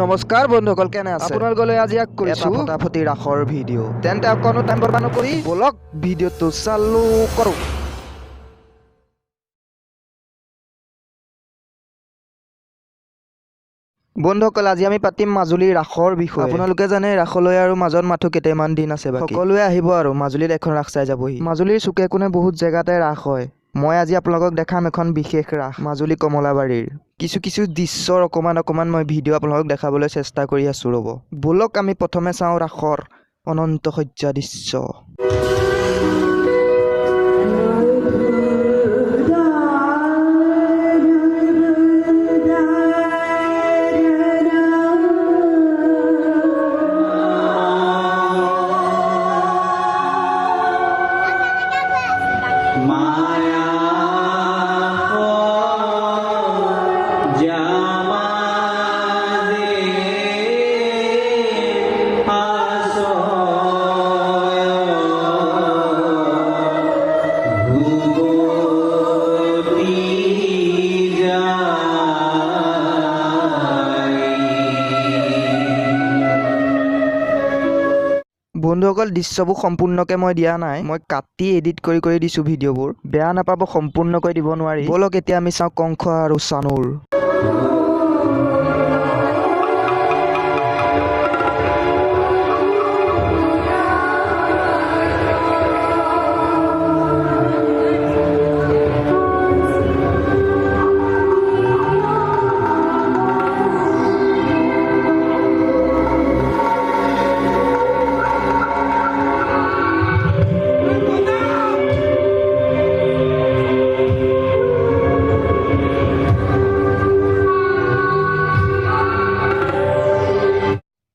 নমস্কাৰ বন্ধুসকল, কেনে আছে? আপোনালোকলৈ আজি এক কৰিছো ফটাফটি ৰাসৰ ভিডিঅ'। তেন্তে অকণো টাইম বৰবাদ নকৰি বলক ভিডিঅ'টো চালু কৰো। বন্ধুসকল, আজি আমি পাতিম মাজুলীৰ ৰাসৰ বিষয়ে। আপোনালোকে জানে ৰাসলৈ আৰু মাজত মাথো কেইটামান দিন আছে বাকী। সকলোৱে আহিব আৰু মাজুলীত এখন ৰাস চাই যাবহি। মাজুলীৰ চুকে কোণে বহুত জেগাতে ৰাস হয়। মই আজি আপোনালোকক দেখাম এখন বিশেষ ৰাস, মাজুলী কমলাবাৰীৰ কিছু দৃশ্যৰ অকণমান মই ভিডিঅ' আপোনালোকক দেখাবলৈ চেষ্টা কৰি আছোঁ। ৰ'ব, ব'লক আমি প্ৰথমে চাওঁ ৰাসৰ অনন্ত সজ্জা দৃশ্য। বন্ধুসকল, দৃশ্যবোৰ সম্পূৰ্ণকৈ মই দিয়া নাই, মই কাটি এডিট কৰি দিছোঁ ভিডিঅ'বোৰ। বেয়া নাপাব, সম্পূৰ্ণকৈ দিব নোৱাৰি। ব'লক এতিয়া আমি চাওঁ কংস আৰু চানুৰ।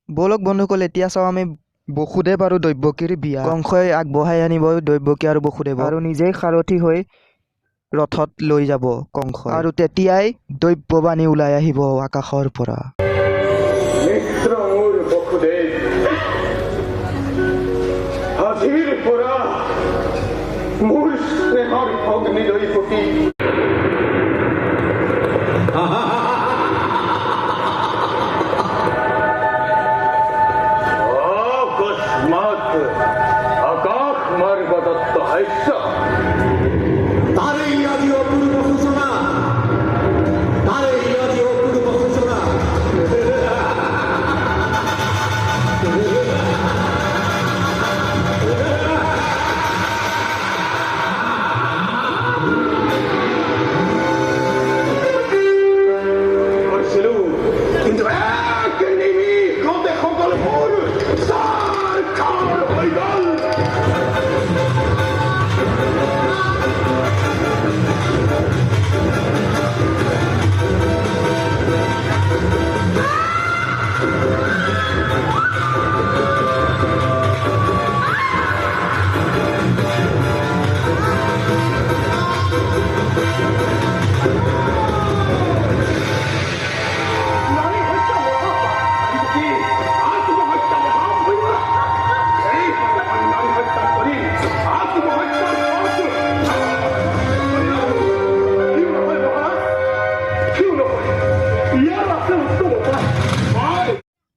ব'লক বন্ধুসকল, এতিয়া চাওঁ আমি বসুদেৱ আৰু দৈৱকীৰ বিয়া। কংসই আগবঢ়াই আনিব দৈৱকী আৰু বসুদেৱ, আৰু নিজেই সাৰথি হৈ ৰথত লৈ যাব কংস, আৰু তেতিয়াই দৈৱবাণী ওলাই আহিব আকাশৰ পৰা।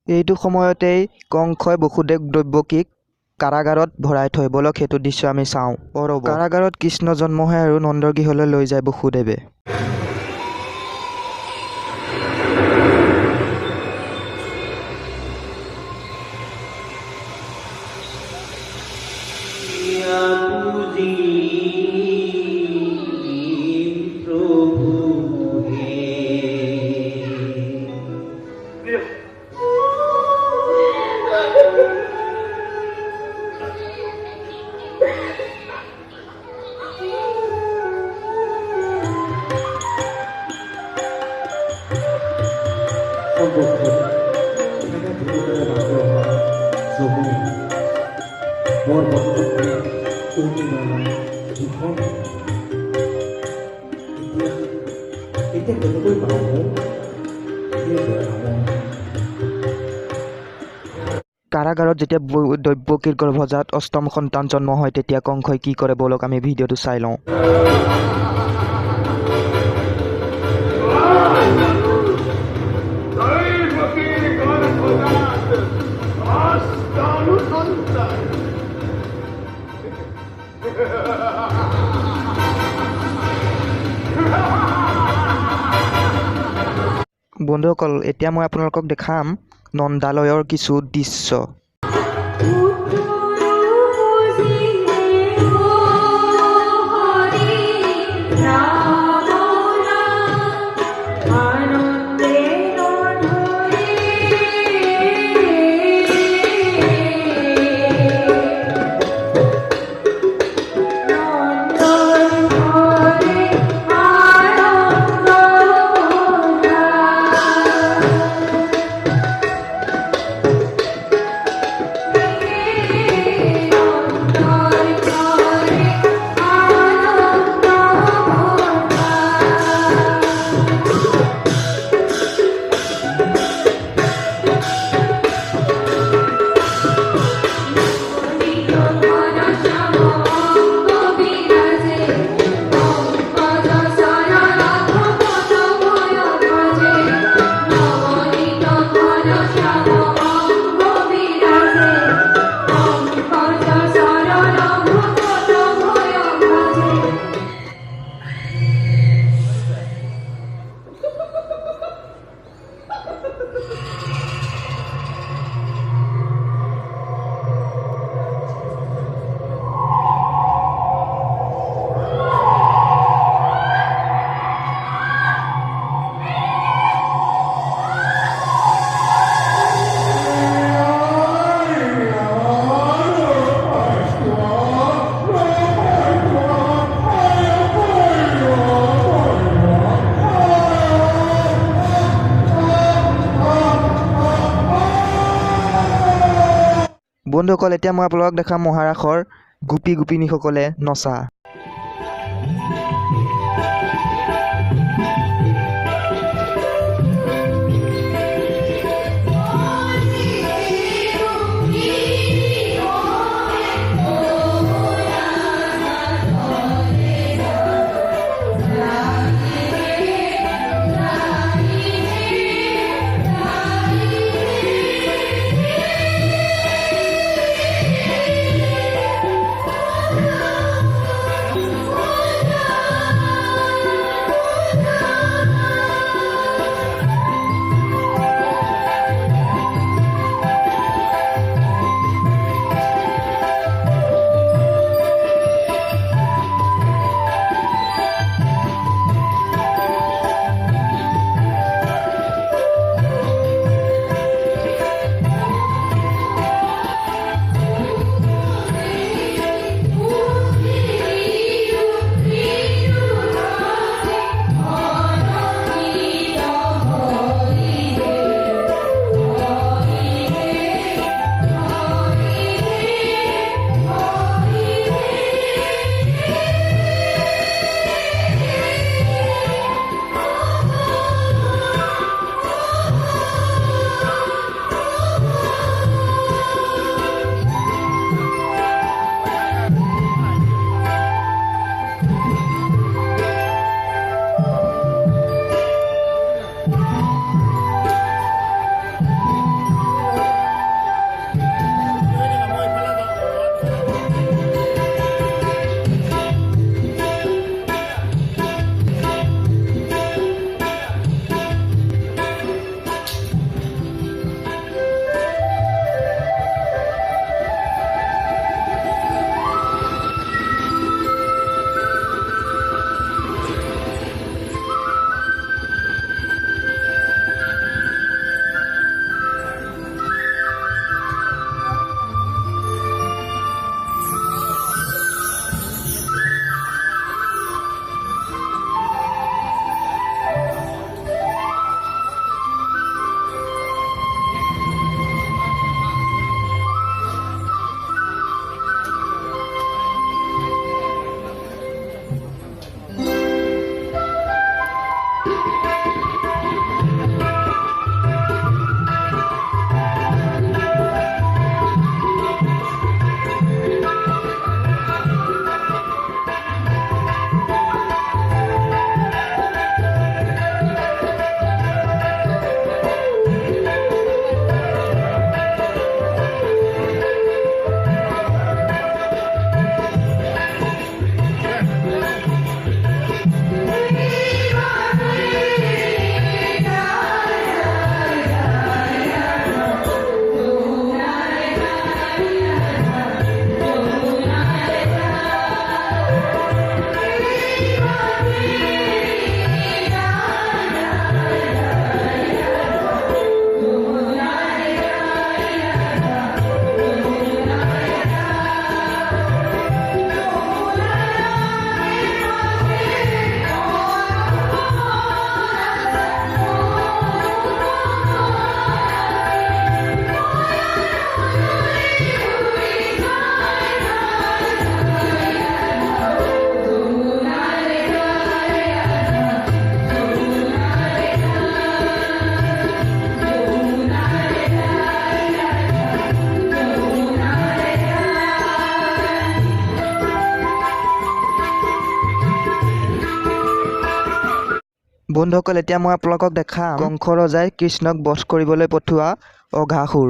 এইটো সময়তেই কংসই বসুদেৱ দৈৱকীক কাৰাগাৰত ভৰাই থয়। ব'লক সেইটো দৃশ্য আমি চাওঁ। কাৰাগাৰত কৃষ্ণ জন্ম হয় আৰু নন্দৰ গৃহলৈ লৈ যায় বসুদেৱে। কাৰাগাৰত যেতিয়া দৈৱকীৰ গৰ্ভজাত অষ্টম সন্তান জন্ম হয়, তেতিয়া কংসই কি কৰে ব'লক আমি ভিডিঅ'টো চাই লওঁ। দৈৱকীৰ বন্ধুসকল এতিয়া মই আপোনালোকক দেখাম নন্দালয়ৰ কিছু দৃশ্য। বন্ধুসকল এতিয়া মই আপোনালোকক দেখাম মহাৰাসৰ গোপী গোপিনীসকলে নচা। বন্ধুসকল এতিয়া মই আপোনালোকক দেখাম কংস ৰজাই কৃষ্ণক বধ কৰিবলৈ পঠোৱা অঘাসুৰ।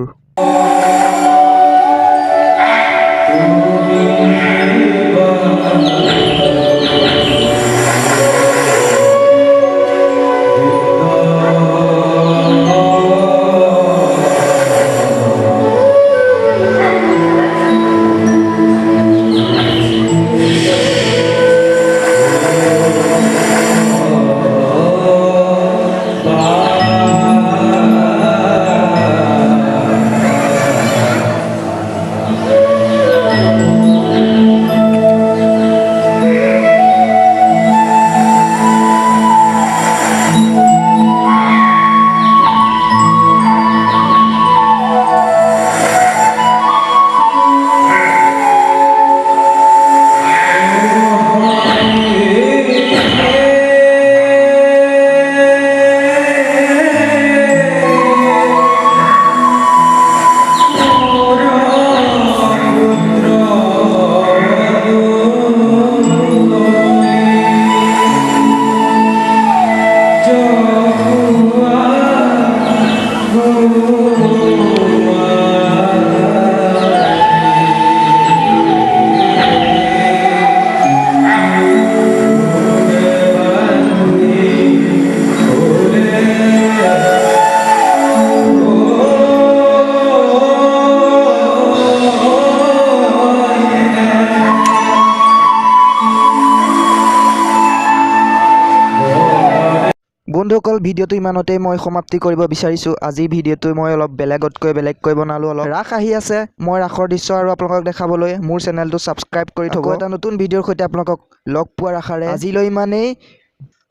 বন্ধুসকল ভিডিঅ'টো ইমানতেই মই সমাপ্তি কৰিব বিচাৰিছোঁ। আজিৰ ভিডিঅ'টো মই অলপ বেলেগকৈ বনালোঁ। অলপ ৰাস আহি আছে, মই ৰাসৰ দৃশ্য আৰু আপোনালোকক দেখাবলৈ মোৰ চেনেলটো ছাবস্ক্ৰাইব কৰি থ'ব। এটা নতুন ভিডিঅ'ৰ সৈতে আপোনালোকক লগ পোৱাৰ আশাৰে আজিলৈ ইমানেই।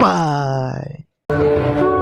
বাই।